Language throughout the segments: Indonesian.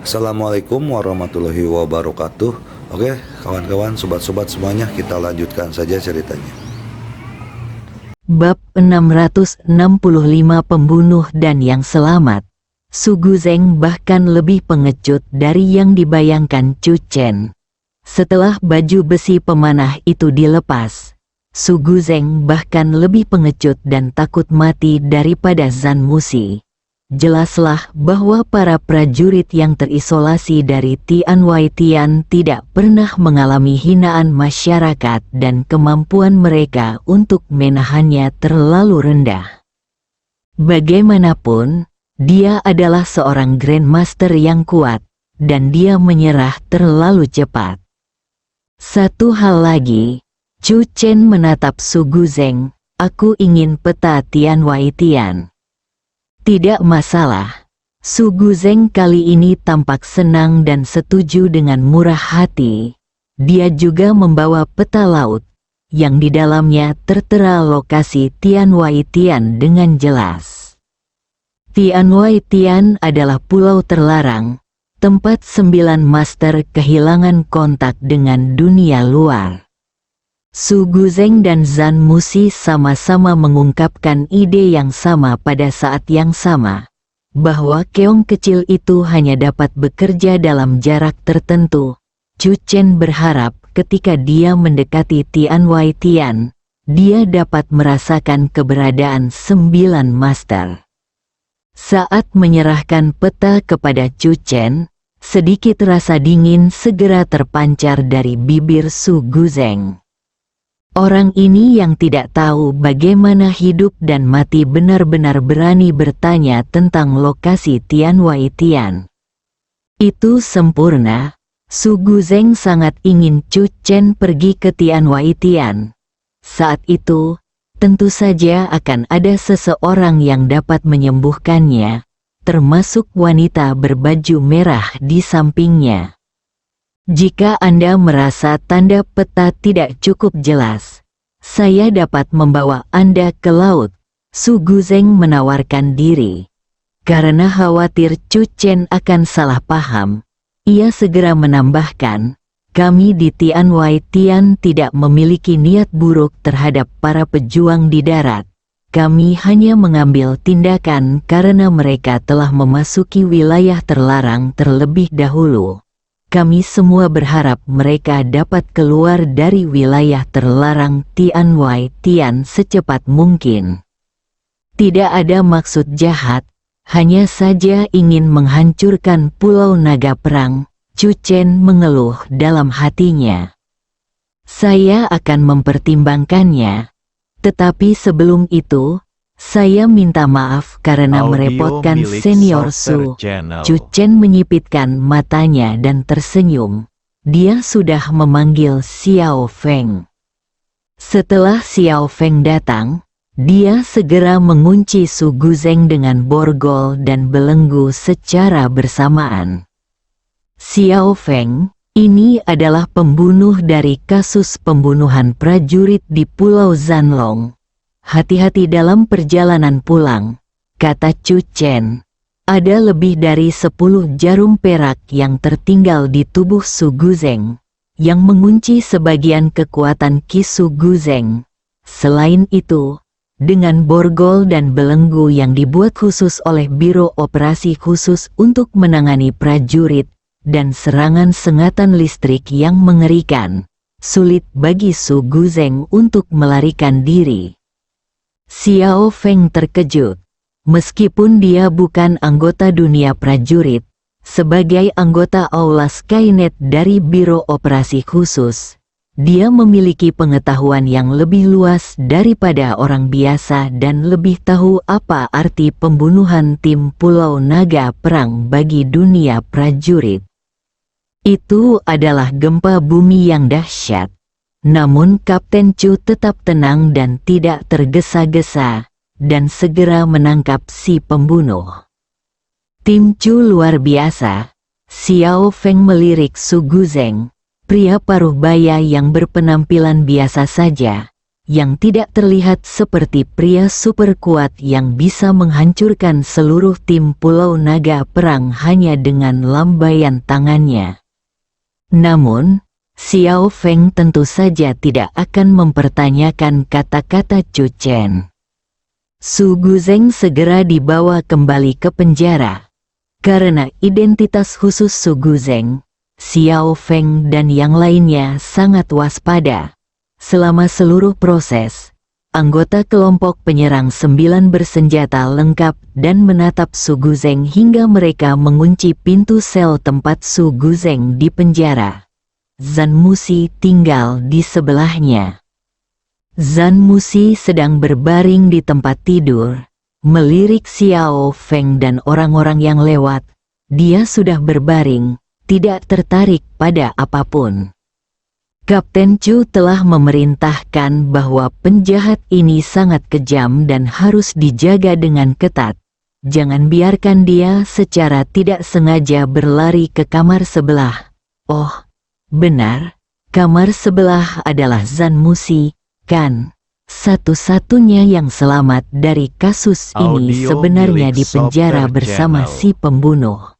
Assalamualaikum warahmatullahi wabarakatuh. Oke, kawan-kawan, sobat-sobat semuanya, kita lanjutkan saja ceritanya. Bab 665 Pembunuh dan yang selamat. Su Guzeng bahkan lebih pengecut dari yang dibayangkan Chu Chen. Setelah baju besi pemanah itu dilepas, Su Guzeng bahkan lebih pengecut dan takut mati daripada Zhan Musi. Jelaslah bahwa para prajurit yang terisolasi dari Tianwai Tian tidak pernah mengalami hinaan masyarakat dan kemampuan mereka untuk menahannya terlalu rendah. Bagaimanapun, dia adalah seorang Grandmaster yang kuat, dan dia menyerah terlalu cepat. Satu hal lagi, Chu Chen menatap Su Guzeng, "Aku ingin peta Tianwai Tian." Tidak masalah. Su Guzeng kali ini tampak senang dan setuju dengan murah hati. Dia juga membawa peta laut, yang di dalamnya tertera lokasi Tianwai Tian dengan jelas. Tianwai Tian adalah pulau terlarang, tempat 9 master kehilangan kontak dengan dunia luar. Su Guzeng dan Zhan Musi sama-sama mengungkapkan ide yang sama pada saat yang sama, bahwa keong kecil itu hanya dapat bekerja dalam jarak tertentu. Chu Chen berharap ketika dia mendekati Tianwai Tian, dia dapat merasakan keberadaan 9 master. Saat menyerahkan peta kepada Chu Chen, sedikit rasa dingin segera terpancar dari bibir Su Guzeng. Orang ini yang tidak tahu bagaimana hidup dan mati benar-benar berani bertanya tentang lokasi Tianwai Tian. Itu sempurna. Su Guzeng sangat ingin Chu Chen pergi ke Tianwai Tian. Saat itu, tentu saja akan ada seseorang yang dapat menyembuhkannya, termasuk wanita berbaju merah di sampingnya. Jika Anda merasa tanda peta tidak cukup jelas, saya dapat membawa Anda ke laut. Su Guzeng menawarkan diri. Karena khawatir Chu Chen akan salah paham, ia segera menambahkan, "Kami di Tianwai Tian tidak memiliki niat buruk terhadap para pejuang di darat. Kami hanya mengambil tindakan karena mereka telah memasuki wilayah terlarang terlebih dahulu. Kami semua berharap mereka dapat keluar dari wilayah terlarang Tianwai Tian secepat mungkin. Tidak ada maksud jahat, hanya saja ingin menghancurkan Pulau Naga Perang." Chu Chen mengeluh dalam hatinya. "Saya akan mempertimbangkannya, tetapi sebelum itu, saya minta maaf karena merepotkan Senior Su." Chu Chen menyipitkan matanya dan tersenyum. Dia sudah memanggil Xiao Feng. Setelah Xiao Feng datang, dia segera mengunci Su Guzeng dengan borgol dan belenggu secara bersamaan. Xiao Feng, ini adalah pembunuh dari kasus pembunuhan prajurit di Pulau Zanlong. Hati-hati dalam perjalanan pulang, kata Chu Chen. Ada lebih dari 10 jarum perak yang tertinggal di tubuh Su Guzeng, yang mengunci sebagian kekuatan Ki Su Guzeng. Selain itu, dengan borgol dan belenggu yang dibuat khusus oleh Biro Operasi Khusus untuk menangani prajurit, dan serangan sengatan listrik yang mengerikan, sulit bagi Su Guzeng untuk melarikan diri. Xiao Feng terkejut. Meskipun dia bukan anggota dunia prajurit, sebagai anggota Aula Skynet dari Biro Operasi Khusus, dia memiliki pengetahuan yang lebih luas daripada orang biasa dan lebih tahu apa arti pembunuhan tim Pulau Naga Perang bagi dunia prajurit. Itu adalah gempa bumi yang dahsyat. Namun Kapten Chu tetap tenang dan tidak tergesa-gesa, dan segera menangkap si pembunuh. "Tim Chu luar biasa." Xiao Feng melirik Su Guzeng, pria paruh baya yang berpenampilan biasa saja, yang tidak terlihat seperti pria super kuat yang bisa menghancurkan seluruh tim Pulau Naga Perang hanya dengan lambaian tangannya. Namun, Xiao Feng tentu saja tidak akan mempertanyakan kata-kata Chu Chen. Su Guzeng segera dibawa kembali ke penjara. Karena identitas khusus Su Guzeng, Xiao Feng dan yang lainnya sangat waspada. Selama seluruh proses, anggota kelompok penyerang 9 bersenjata lengkap dan menatap Su Guzeng hingga mereka mengunci pintu sel tempat Su Guzeng di penjara. Zhan Musi tinggal di sebelahnya. Zhan Musi sedang berbaring di tempat tidur, melirik Xiao Feng dan orang-orang yang lewat. Dia sudah berbaring, tidak tertarik pada apapun. Kapten Chu telah memerintahkan bahwa penjahat ini sangat kejam dan harus dijaga dengan ketat. Jangan biarkan dia secara tidak sengaja berlari ke kamar sebelah. Oh, benar, kamar sebelah adalah Zhan Musi, kan? Satu-satunya yang selamat dari kasus ini sebenarnya di penjara bersama si pembunuh.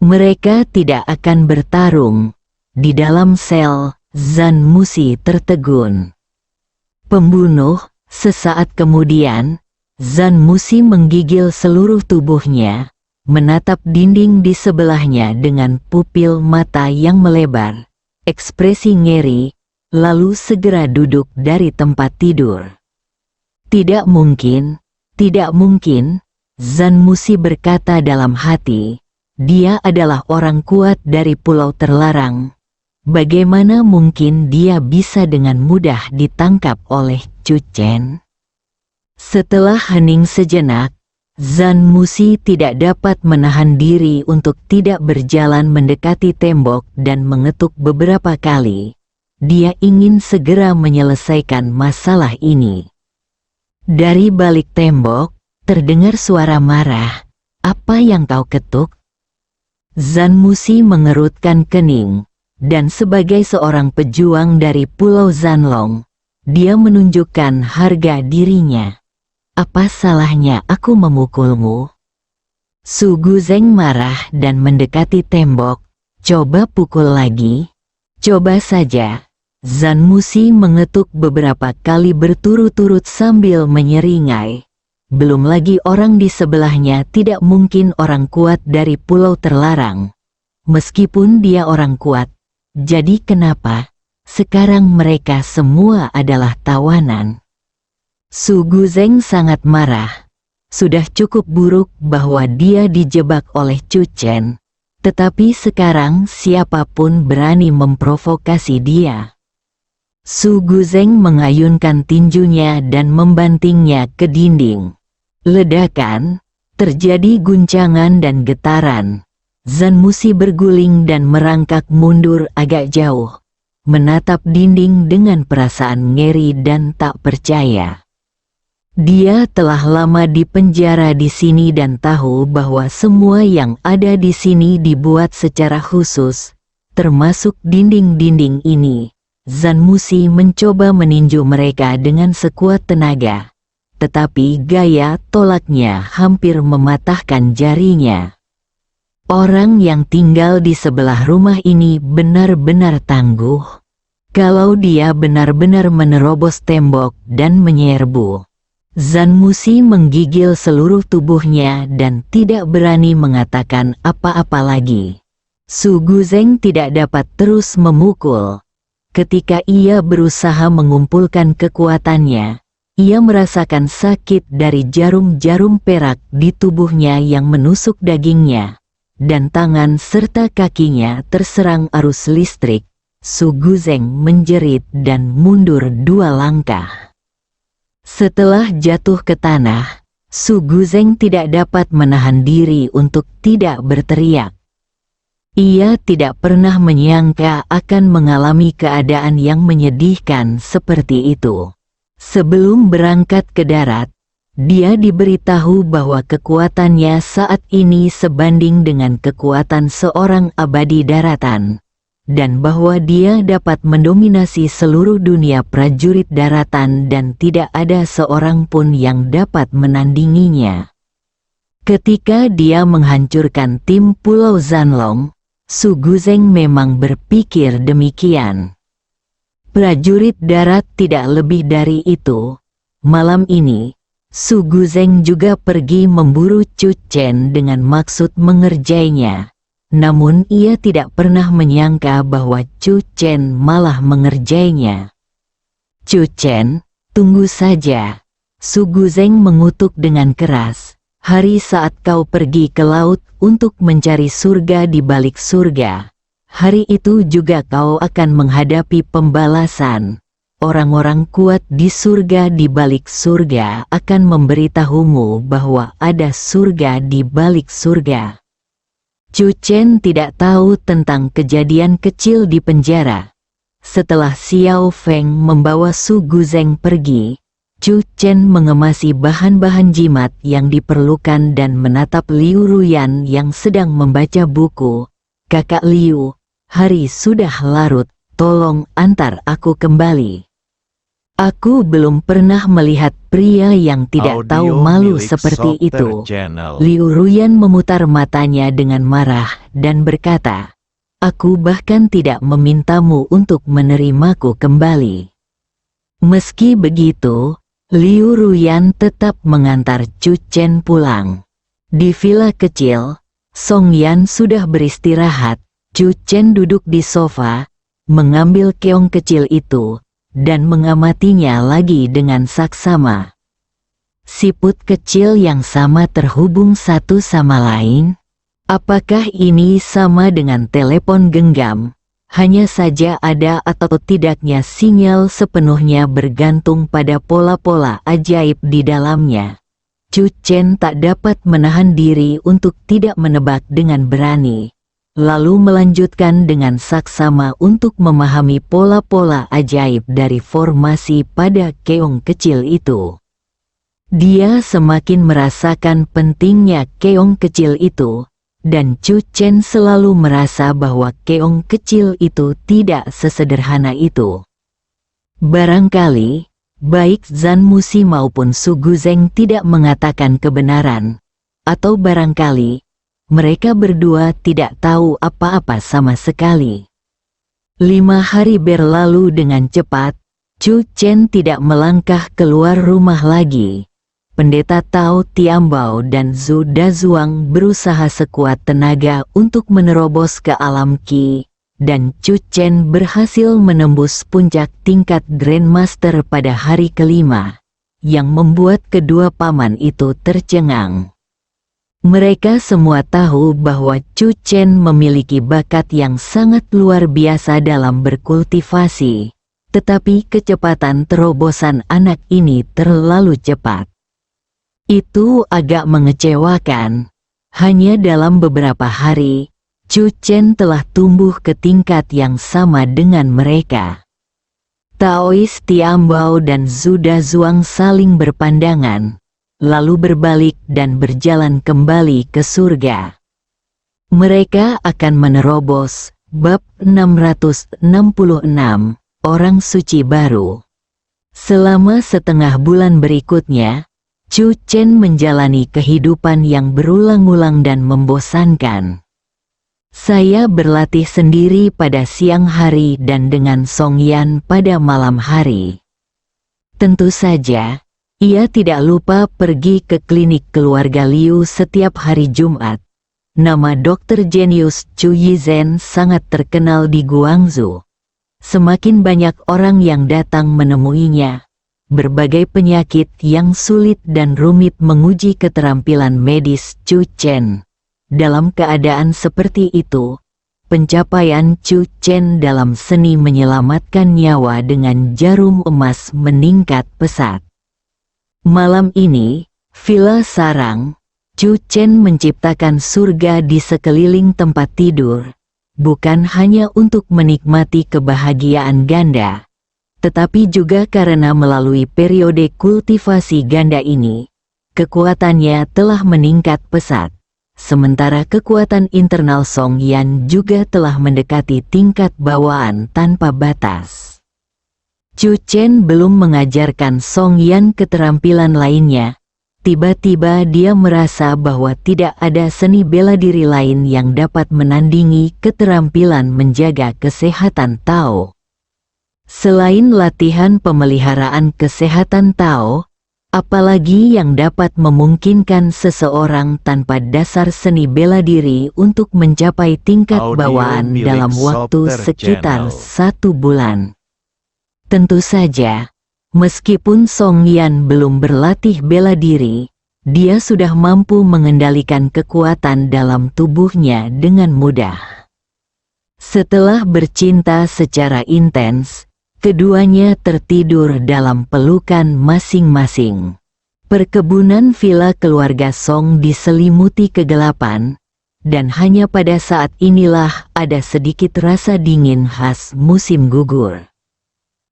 Mereka tidak akan bertarung. Di dalam sel, Zhan Musi tertegun. Pembunuh, sesaat kemudian, Zhan Musi menggigil seluruh tubuhnya, menatap dinding di sebelahnya dengan pupil mata yang melebar, ekspresi ngeri, lalu segera duduk dari tempat tidur. Tidak mungkin, Zhan Musi berkata dalam hati, dia adalah orang kuat dari Pulau Terlarang. Bagaimana mungkin dia bisa dengan mudah ditangkap oleh Chu Chen? Setelah hening sejenak, Zhan Musi tidak dapat menahan diri untuk tidak berjalan mendekati tembok dan mengetuk beberapa kali. Dia ingin segera menyelesaikan masalah ini. Dari balik tembok, terdengar suara marah. Apa yang kau ketuk? Zhan Musi mengerutkan kening. Dan sebagai seorang pejuang dari Pulau Zanlong, dia menunjukkan harga dirinya. Apa salahnya aku memukulmu? Su Guzeng marah dan mendekati tembok. Coba pukul lagi. Coba saja. Zhan Musi mengetuk beberapa kali berturut-turut sambil menyeringai. Belum lagi orang di sebelahnya tidak mungkin orang kuat dari Pulau Terlarang. Meskipun dia orang kuat, jadi kenapa sekarang mereka semua adalah tawanan? Su Guzeng sangat marah. Sudah cukup buruk bahwa dia dijebak oleh Chu Chen, tetapi sekarang siapapun berani memprovokasi dia. Su Guzeng mengayunkan tinjunya dan membantingnya ke dinding. Ledakan, terjadi guncangan dan getaran. Zhan Musi berguling dan merangkak mundur agak jauh, menatap dinding dengan perasaan ngeri dan tak percaya. Dia telah lama di penjara di sini dan tahu bahwa semua yang ada di sini dibuat secara khusus, termasuk dinding-dinding ini. Zhan Musi mencoba meninju mereka dengan sekuat tenaga, tetapi gaya tolaknya hampir mematahkan jarinya. Orang yang tinggal di sebelah rumah ini benar-benar tangguh. Kalau dia benar-benar menerobos tembok dan menyerbu. Zhan Musi menggigil seluruh tubuhnya dan tidak berani mengatakan apa-apa lagi. Su Guzeng tidak dapat terus memukul. Ketika ia berusaha mengumpulkan kekuatannya, ia merasakan sakit dari jarum-jarum perak di tubuhnya yang menusuk dagingnya. Dan tangan serta kakinya terserang arus listrik. Su Guzeng menjerit dan mundur 2 langkah. Setelah jatuh ke tanah, Su Guzeng tidak dapat menahan diri untuk tidak berteriak. Ia tidak pernah menyangka akan mengalami keadaan yang menyedihkan seperti itu. Sebelum berangkat ke darat, dia diberitahu bahwa kekuatannya saat ini sebanding dengan kekuatan seorang abadi daratan. dan bahwa dia dapat mendominasi seluruh dunia prajurit daratan dan tidak ada seorang pun yang dapat menandinginya. Ketika dia menghancurkan tim Pulau Zanlong, Su Guzeng memang berpikir demikian. Prajurit darat tidak lebih dari itu. Malam ini, Su Guzeng juga pergi memburu Chu Chen dengan maksud mengerjainya. Namun ia tidak pernah menyangka bahwa Chu Chen malah mengerjainya. Chu Chen, tunggu saja. Su Guzeng mengutuk dengan keras. Hari saat kau pergi ke laut untuk mencari surga di balik surga. Hari itu juga kau akan menghadapi pembalasan. Orang-orang kuat di surga di balik surga akan memberitahumu bahwa ada surga di balik surga. Chu Chen tidak tahu tentang kejadian kecil di penjara. Setelah Xiao Feng membawa Su Guzeng pergi, Chu Chen mengemasi bahan-bahan jimat yang diperlukan dan menatap Liu Ruyan yang sedang membaca buku. Kakak Liu, hari sudah larut, tolong antar aku kembali. Aku belum pernah melihat pria yang tidak tahu malu seperti itu. Liu Ruyan memutar matanya dengan marah dan berkata, aku bahkan tidak memintamu untuk menerimaku kembali. Meski begitu, Liu Ruyan tetap mengantar Chu Chen pulang. Di villa kecil, Song Yan sudah beristirahat. Chu Chen duduk di sofa, mengambil keong kecil itu, dan mengamatinya lagi dengan saksama. Siput kecil yang sama terhubung satu sama lain? Apakah ini sama dengan telepon genggam? Hanya saja ada atau tidaknya sinyal sepenuhnya bergantung pada pola-pola ajaib di dalamnya. Chu Chen tak dapat menahan diri untuk tidak menebak dengan berani. Lalu melanjutkan dengan saksama untuk memahami pola-pola ajaib dari formasi pada keong kecil itu. Dia semakin merasakan pentingnya keong kecil itu, dan Chu Chen selalu merasa bahwa keong kecil itu tidak sesederhana itu. Barangkali, baik Zhan Musi maupun Su Guzeng tidak mengatakan kebenaran, atau barangkali, mereka berdua tidak tahu apa-apa sama sekali. 5 hari berlalu dengan cepat. Chu Chen tidak melangkah keluar rumah lagi. Pendeta Tao Tiambao dan Zhu Dazuang berusaha sekuat tenaga untuk menerobos ke alam Qi, dan Chu Chen berhasil menembus puncak tingkat Grandmaster pada hari kelima, yang membuat kedua paman itu tercengang. Mereka semua tahu bahwa Chu Chen memiliki bakat yang sangat luar biasa dalam berkultivasi, tetapi kecepatan terobosan anak ini terlalu cepat. Itu agak mengecewakan. Hanya dalam beberapa hari, Chu Chen telah tumbuh ke tingkat yang sama dengan mereka. Taois Tiambao dan Zhu Dazuang saling berpandangan, lalu berbalik dan berjalan kembali ke surga. Mereka akan menerobos bab 666, Orang Suci Baru. Selama setengah bulan berikutnya, Chu Chen menjalani kehidupan yang berulang-ulang dan membosankan. Saya berlatih sendiri pada siang hari dan dengan Song Yan pada malam hari. Tentu saja, ia tidak lupa pergi ke klinik keluarga Liu setiap hari Jumat. Nama Dr. Genius Chu Yizhen sangat terkenal di Guangzhou. Semakin banyak orang yang datang menemuinya. Berbagai penyakit yang sulit dan rumit menguji keterampilan medis Chu Chen. Dalam keadaan seperti itu, pencapaian Chu Chen dalam seni menyelamatkan nyawa dengan jarum emas meningkat pesat. Malam ini, Villa Sarang, Chu Chen menciptakan surga di sekeliling tempat tidur, bukan hanya untuk menikmati kebahagiaan ganda, tetapi juga karena melalui periode kultivasi ganda ini, kekuatannya telah meningkat pesat. sementara kekuatan internal Song Yan juga telah mendekati tingkat bawaan tanpa batas. Chu Chen belum mengajarkan Song Yan keterampilan lainnya. Tiba-tiba dia merasa bahwa tidak ada seni bela diri lain yang dapat menandingi keterampilan menjaga kesehatan Tao. Selain latihan pemeliharaan kesehatan Tao, apalagi yang dapat memungkinkan seseorang tanpa dasar seni bela diri untuk mencapai tingkat bawaan dalam waktu sekitar 1 bulan. Tentu saja, meskipun Song Yan belum berlatih bela diri, dia sudah mampu mengendalikan kekuatan dalam tubuhnya dengan mudah. Setelah bercinta secara intens, keduanya tertidur dalam pelukan masing-masing. Perkebunan villa keluarga Song diselimuti kegelapan, dan hanya pada saat inilah ada sedikit rasa dingin khas musim gugur.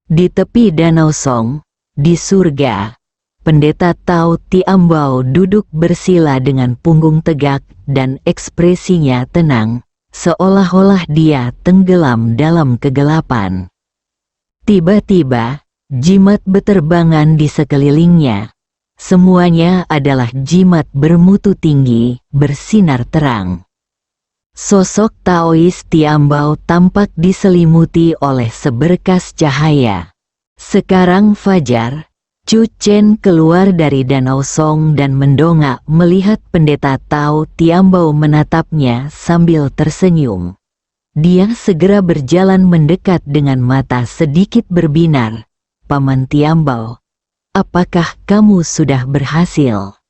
Di tepi Danau Song, di surga, Pendeta Tao Tiambao duduk bersila dengan punggung tegak dan ekspresinya tenang, seolah-olah dia tenggelam dalam kegelapan. Tiba-tiba, jimat beterbangan di sekelilingnya. Semuanya adalah jimat bermutu tinggi, bersinar terang. Sosok Taois Tiambao tampak diselimuti oleh seberkas cahaya. Sekarang fajar, Chu Chen keluar dari Danau Song dan mendongak melihat Pendeta Tao Tiambao menatapnya sambil tersenyum. Dia segera berjalan mendekat dengan mata sedikit berbinar. Paman Tiambao, apakah kamu sudah berhasil?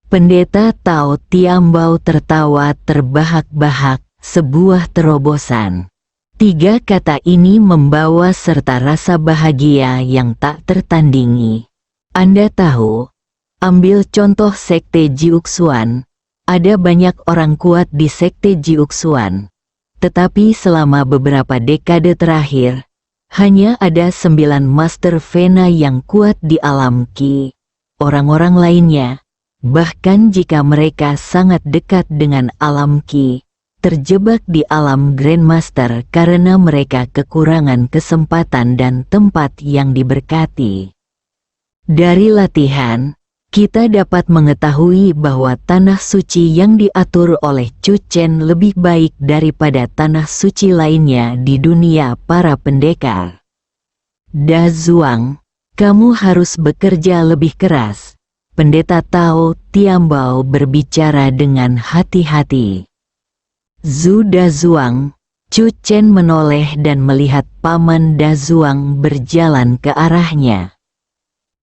Pendeta Tao Tiambao tertawa terbahak-bahak, sebuah terobosan. 3 kata ini membawa serta rasa bahagia yang tak tertandingi. Anda tahu, ambil contoh sekte Jiuxuan, ada banyak orang kuat di sekte Jiuxuan. Tetapi selama beberapa dekade terakhir, hanya ada 9 Master Vena yang kuat di alam Qi. Orang-orang lainnya, bahkan jika mereka sangat dekat dengan alam Qi, terjebak di alam Grandmaster karena mereka kekurangan kesempatan dan tempat yang diberkati. Dari latihan, kita dapat mengetahui bahwa tanah suci yang diatur oleh Chu Chen lebih baik daripada tanah suci lainnya di dunia para pendekar. Da Zuang, kamu harus bekerja lebih keras. Pendeta Tao Tiambao berbicara dengan hati-hati. Zhu Da Zuang, Chu Chen menoleh dan melihat Paman Da Zuang berjalan ke arahnya.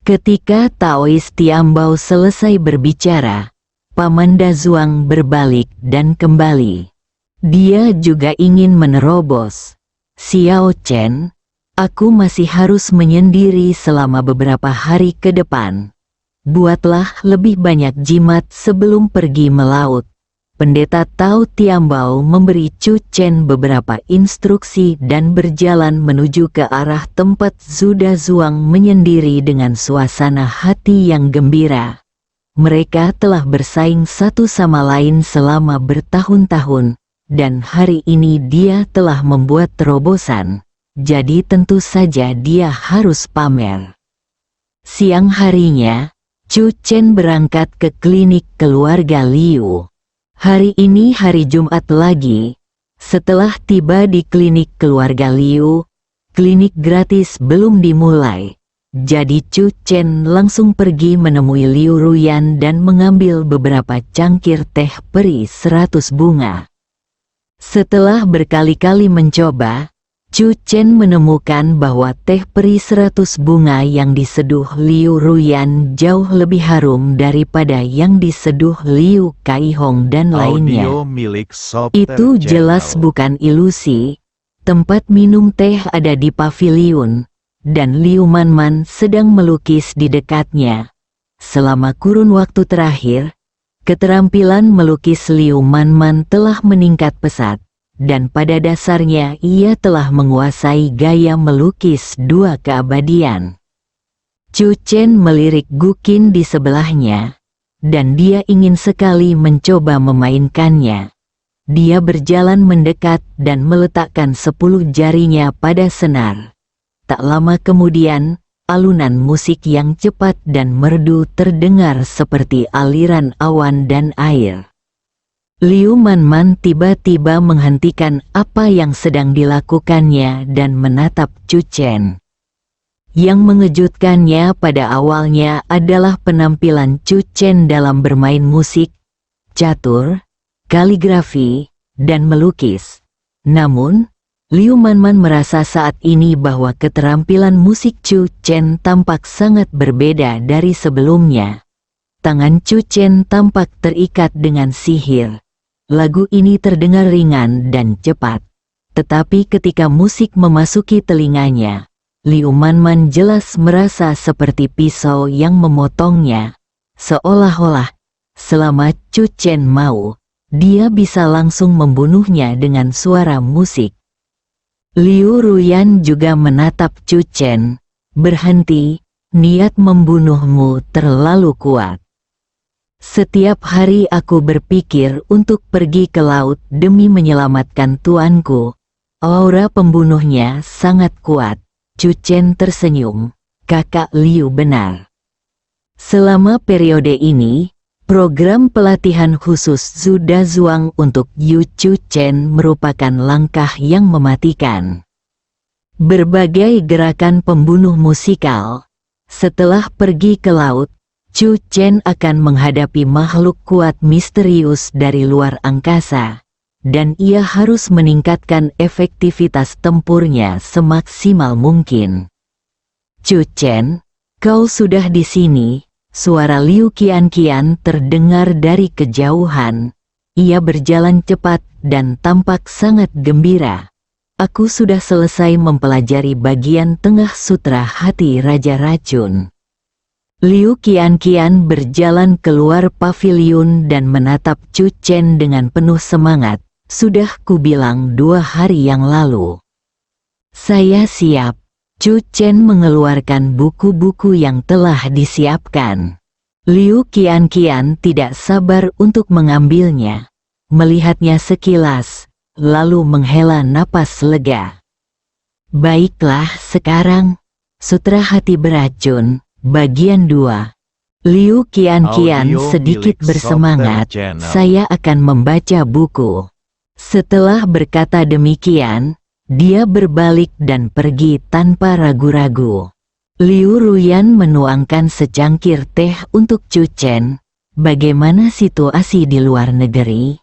Ketika Taois Tiambao selesai berbicara, Paman Da Zuang berbalik dan kembali. Dia juga ingin menerobos. Xiao Chen, aku masih harus menyendiri selama beberapa hari ke depan. Buatlah lebih banyak jimat sebelum pergi melaut. Pendeta Tao Tiambao memberi Chu Chen beberapa instruksi dan berjalan menuju ke arah tempat Zhu Da Zuang menyendiri dengan suasana hati yang gembira. Mereka telah bersaing satu sama lain selama bertahun-tahun, dan hari ini dia telah membuat terobosan, jadi tentu saja dia harus pamer. Siang harinya, Chu Chen berangkat ke klinik keluarga Liu. Hari ini hari Jumat lagi. Setelah tiba di klinik keluarga Liu, klinik gratis belum dimulai. Jadi Chu Chen langsung pergi menemui Liu Ruyan dan mengambil beberapa cangkir teh peri 100 bunga. Setelah berkali-kali mencoba, Chu Chen menemukan bahwa teh peri 100 bunga yang diseduh Liu Ruyan jauh lebih harum daripada yang diseduh Liu Kaihong dan lainnya. Itu jelas bukan ilusi. Tempat minum teh ada di paviliun, dan Liu Manman sedang melukis di dekatnya. Selama kurun waktu terakhir, keterampilan melukis Liu Manman telah meningkat pesat. Dan pada dasarnya ia telah menguasai gaya melukis 2 keabadian. Chu Chen melirik Gu Qin di sebelahnya. dan dia ingin sekali mencoba memainkannya. Dia berjalan mendekat dan meletakkan 10 jarinya pada senar. Tak lama kemudian, alunan musik yang cepat dan merdu terdengar seperti aliran awan dan air. Liu Manman tiba-tiba menghentikan apa yang sedang dilakukannya dan menatap Chu Chen. Yang mengejutkannya pada awalnya adalah penampilan Chu Chen dalam bermain musik, catur, kaligrafi, dan melukis. Namun, Liu Manman merasa saat ini bahwa keterampilan musik Chu Chen tampak sangat berbeda dari sebelumnya. Tangan Chu Chen tampak terikat dengan sihir. Lagu ini terdengar ringan dan cepat. Tetapi ketika musik memasuki telinganya, Liu Manman jelas merasa seperti pisau yang memotongnya. Seolah-olah, selama Chu Chen mau, dia bisa langsung membunuhnya dengan suara musik. Liu Ruyan juga menatap Chu Chen. Berhenti, niat membunuhmu terlalu kuat. Setiap hari aku berpikir untuk pergi ke laut demi menyelamatkan tuanku. Aura pembunuhnya sangat kuat. Chu Chen tersenyum. Kakak Liu benar. Selama periode ini, program pelatihan khusus Zhu Dazuang untuk Yu Chu Chen merupakan langkah yang mematikan. Berbagai gerakan pembunuh musikal. Setelah pergi ke laut, Chu Chen akan menghadapi makhluk kuat misterius dari luar angkasa, dan ia harus meningkatkan efektivitas tempurnya semaksimal mungkin. Chu Chen, kau sudah di sini. Suara Liu Qianqian terdengar dari kejauhan. Ia berjalan cepat dan tampak sangat gembira. Aku sudah selesai mempelajari bagian tengah sutra hati Raja Racun. Liu Qianqian berjalan keluar paviliun dan menatap Chu Chen dengan penuh semangat. Sudah kubilang 2 hari yang lalu. Saya siap. Chu Chen mengeluarkan buku-buku yang telah disiapkan. Liu Qianqian tidak sabar untuk mengambilnya. Melihatnya sekilas, lalu menghela napas lega. Baiklah sekarang, Sutra Hati Beracun. Bagian 2. Liu Qianqian sedikit bersemangat, saya akan membaca buku. Setelah berkata demikian, dia berbalik dan pergi tanpa ragu-ragu. Liu Ruyan menuangkan secangkir teh untuk Chu Chen. Bagaimana situasi di luar negeri?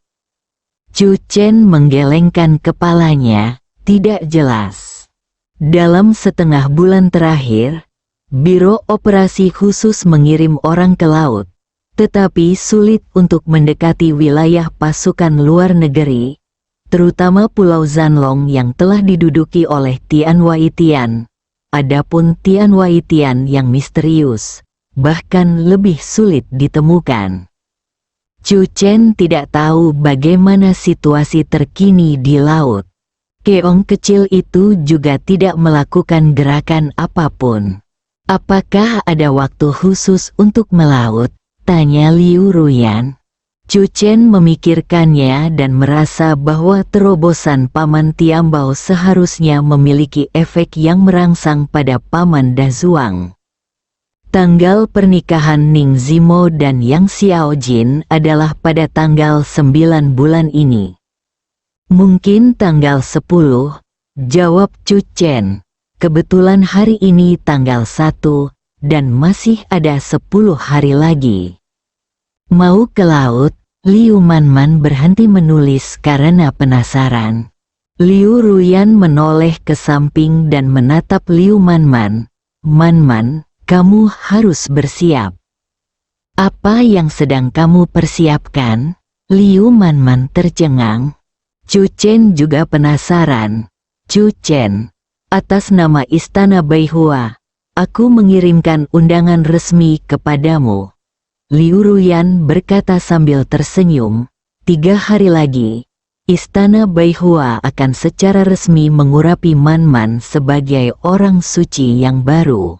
Chu Chen menggelengkan kepalanya, tidak jelas. Dalam setengah bulan terakhir, Biro Operasi Khusus mengirim orang ke laut, tetapi sulit untuk mendekati wilayah pasukan luar negeri, terutama Pulau Zanlong yang telah diduduki oleh Tian Waitian. Adapun Tian Waitian yang misterius, bahkan lebih sulit ditemukan. Chu Chen tidak tahu bagaimana situasi terkini di laut. Keong kecil itu juga tidak melakukan gerakan apapun. Apakah ada waktu khusus untuk melaut? Tanya Liu Ruyan. Chu Chen memikirkannya dan merasa bahwa terobosan Paman Tiambao seharusnya memiliki efek yang merangsang pada Paman Dazuang. Tanggal pernikahan Ning Zimo dan Yang Xiaojin adalah pada tanggal 9 bulan ini. Mungkin tanggal 10, jawab Chu Chen. Kebetulan hari ini tanggal 1, dan masih ada 10 hari lagi. Mau ke laut? Liu Manman berhenti menulis karena penasaran. Liu Ruyan menoleh ke samping dan menatap Liu Manman. Manman, kamu harus bersiap. Apa yang sedang kamu persiapkan? Liu Manman tercengang. Chu Chen juga penasaran. Chu Chen, atas nama Istana Beihua, aku mengirimkan undangan resmi kepadamu. Liu Ruyan berkata sambil tersenyum. 3 hari lagi, Istana Beihua akan secara resmi mengurapi Manman sebagai orang suci yang baru.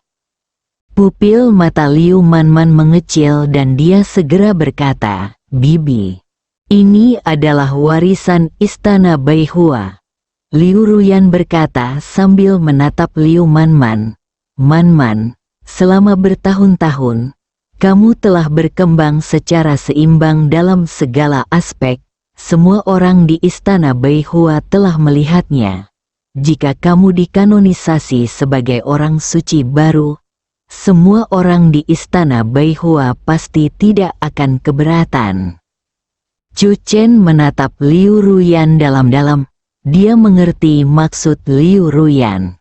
Pupil mata Liu Manman mengecil dan dia segera berkata, "Bibi, ini adalah warisan Istana Beihua." Liu Ruyan berkata sambil menatap Liu Manman, "Manman, selama bertahun-tahun, kamu telah berkembang secara seimbang dalam segala aspek. Semua orang di Istana Beihua telah melihatnya. Jika kamu dikanonisasi sebagai orang suci baru, semua orang di Istana Beihua pasti tidak akan keberatan." Chu Chen menatap Liu Ruyan dalam-dalam. Dia mengerti maksud Liu Ruyan.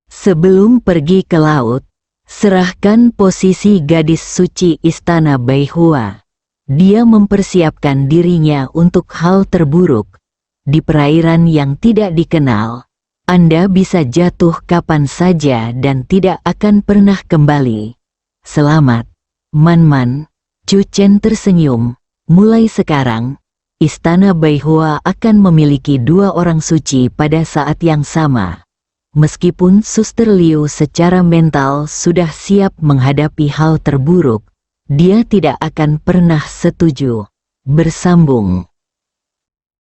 Sebelum pergi ke laut, serahkan posisi gadis suci Istana Beihua. Dia mempersiapkan dirinya untuk hal terburuk. Di perairan yang tidak dikenal, Anda bisa jatuh kapan saja dan tidak akan pernah kembali. Selamat, Manman. Chu Chen tersenyum. Mulai sekarang, Istana Beihua akan memiliki 2 orang suci pada saat yang sama. Meskipun Suster Liu secara mental sudah siap menghadapi hal terburuk, dia tidak akan pernah setuju. Bersambung.